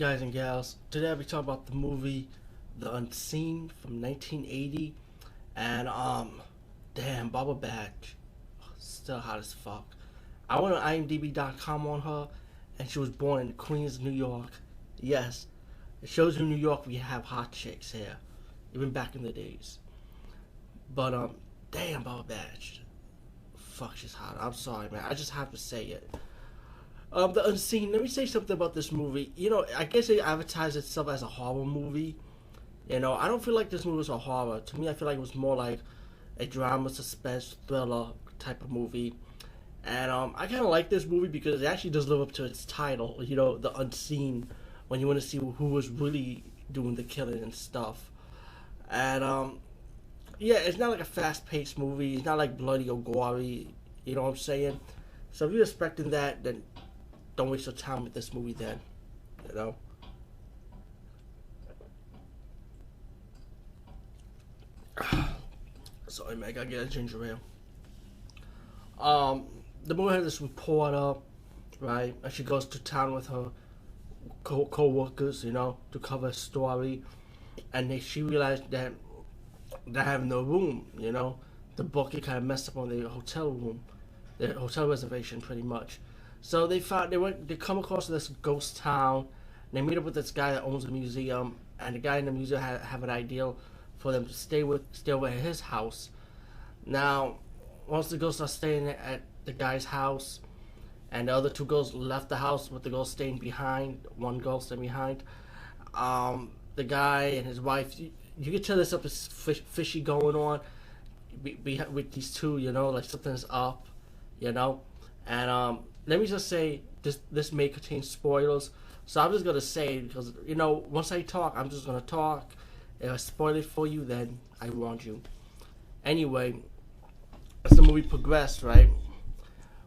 guys and gals. Today I'll be talking about the movie The Unseen from 1980. And, damn, Barbara Bach, still hot as fuck. I went on IMDb.com on her, and she was born in Queens, New York. Yes, it shows you in New York we have hot chicks here, even back in the days. But, damn, Barbara Bach. Fuck, she's hot. I'm sorry, man. I just have to say it. The Unseen. Let me say something about this movie. I guess it advertised itself as a horror movie. I don't feel like this movie was a horror. To me, I feel like it was more like a drama, suspense, thriller type of movie. And I kind of like this movie because it actually does live up to its title. The Unseen, when you want to see who was really doing the killing and stuff. And yeah, it's not like a fast-paced movie. It's not like bloody or gory. You know what I'm saying? So if you're expecting that, then don't waste your time with this movie then. You know? Sorry, man, I gotta get a ginger ale. The movie has this reporter, right? And she goes to town with her co-workers, to cover a story. And she realized that they have no room, The booking kind of messed up on the hotel room, the hotel reservation, pretty much. So they come across this ghost town. They meet up with this guy that owns a museum, and the guy in the museum have an idea for them to stay over at his house. Now, once the ghosts are staying at the guy's house, and the other two girls left the house with the girl staying behind, one girl staying behind, the guy and his wife, you can tell there's something fishy going on with these two, like something's up, And let me just say, this may contain spoilers, so I'm just gonna say it because once I talk, I'm just gonna talk. If I spoil it for you, then I warned you. Anyway, as the movie progressed, right,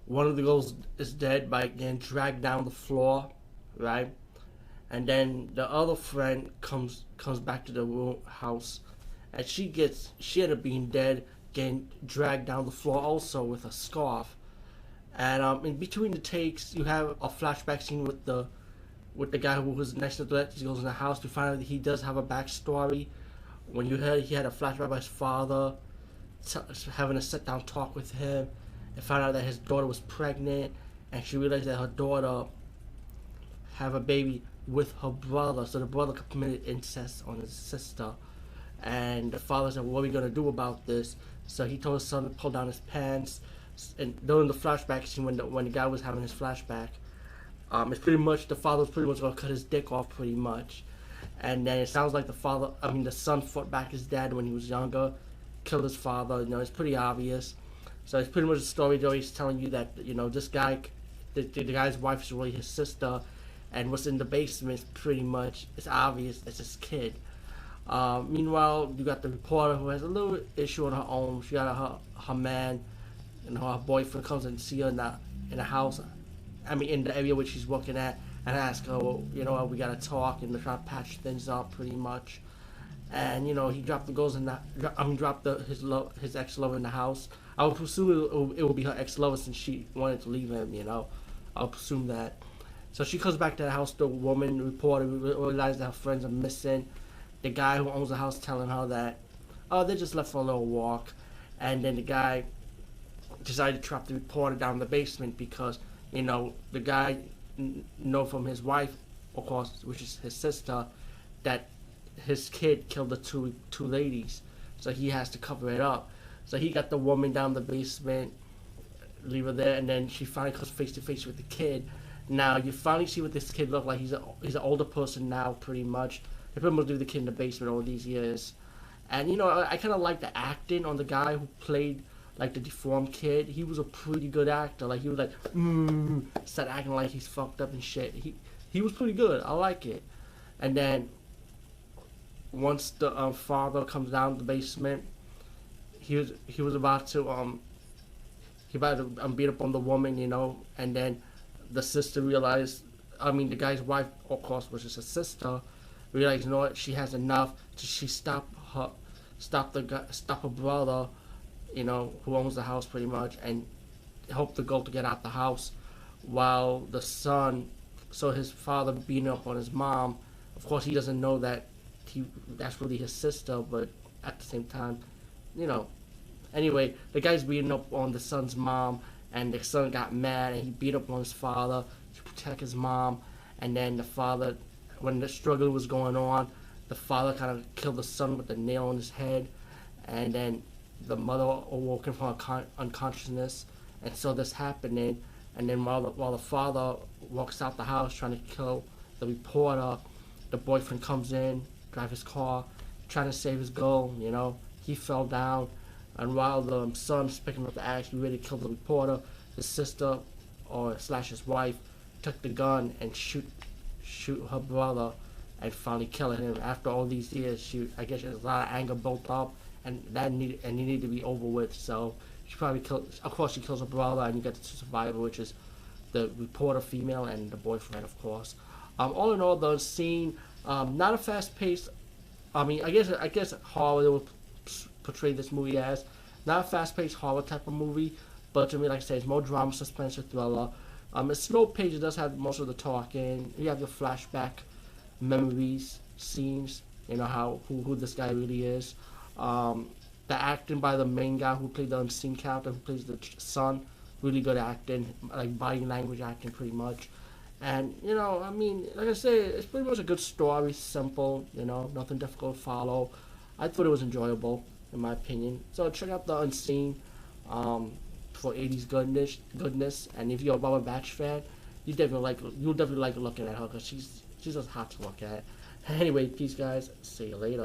one of the girls is dead by getting dragged down the floor, right, and then the other friend comes back to the house, and she ended up being dead, getting dragged down the floor also with a scarf. And in between the takes, you have a flashback scene with the guy who was next to the goes in the house. To find out that he does have a backstory. When you heard he had a flashback by his father, having a sit down talk with him, and found out that his daughter was pregnant, and she realized that her daughter have a baby with her brother, so the brother committed incest on his sister. And the father said, "What are we gonna do about this?" So he told his son to pull down his pants. And during the flashback scene, when the guy was having his flashback, it's pretty much the father was pretty much gonna cut his dick off, pretty much. And then it sounds like the son fought back his dad when he was younger, killed his father. It's pretty obvious. So it's pretty much a story though. He's telling you that this guy, the guy's wife is really his sister, and what's in the basement is pretty much, it's obvious it's his kid. Meanwhile, you got the reporter who has a little issue on her own. She got her man. Her boyfriend comes and see her in the house, in the area which she's working at, and ask her, well, we gotta talk and try to patch things up, pretty much. And he dropped the girls dropped his ex lover in the house. I would presume it would be her ex lover since she wanted to leave him. I'll presume that. So she comes back to the house. The woman reporter realizes that her friends are missing. The guy who owns the house telling her that, they just left for a little walk, and then the guy decided to trap the reporter down in the basement because the guy know from his wife, of course, which is his sister, that his kid killed the two ladies, so he has to cover it up. So he got the woman down the basement, leave her there, and then she finally comes face to face with the kid. Now you finally see what this kid looked like. He's an older person now, pretty much. They pretty much do the kid in the basement all these years, and I kind of like the acting on the guy who played like the deformed kid. He was a pretty good actor. Like he was like, start acting like he's fucked up and shit. He was pretty good. I like it. And then once the father comes down the basement, he was about to beat up on the woman, and then the sister realized, the guy's wife, of course, which is his sister, realized, what, she has enough. So she stopped her brother, who owns the house, pretty much, and helped the girl to get out the house, while the son So his father beating up on his mom. Of course, he doesn't know that that's really his sister, but at the same time, you know. Anyway, the guy's beating up on the son's mom, and the son got mad and he beat up on his father to protect his mom. And then the father, when the struggle was going on, the father kind of killed the son with a nail in his head, and then the mother awoken from unconsciousness and saw this happening. And then while the father walks out the house trying to kill the reporter, the boyfriend comes in, drive his car, trying to save his girl. You know, he fell down, and while the son's picking up the axe, he ready to kill the reporter, his sister or slash his wife took the gun and shoot her brother, and finally killing him. After all these years, I guess there's a lot of anger built up, and he needed to be over with. So she probably kills. Of course, she kills her brother, and you get the survivor, which is the reporter female and the boyfriend, of course. All in all, the scene, not a fast pace. I mean, I guess horror they would portray this movie as not a fast paced horror type of movie, but to me, like I say, it's more drama, suspense, or thriller. It's slow paced. It does have most of the talking. You have your flashback memories, scenes. You know who this guy really is. The acting by the main guy who played the unseen character, who plays the son, really good acting, like body language acting, pretty much. And you know, I mean, like I say, it's pretty much a good story, simple. You know, nothing difficult to follow. I thought it was enjoyable, in my opinion. So check out the Unseen for 80s goodness. And if you're a Barbara Batch fan, you'll definitely like looking at her because she's just hot to look at. Anyway, peace, guys. See you later.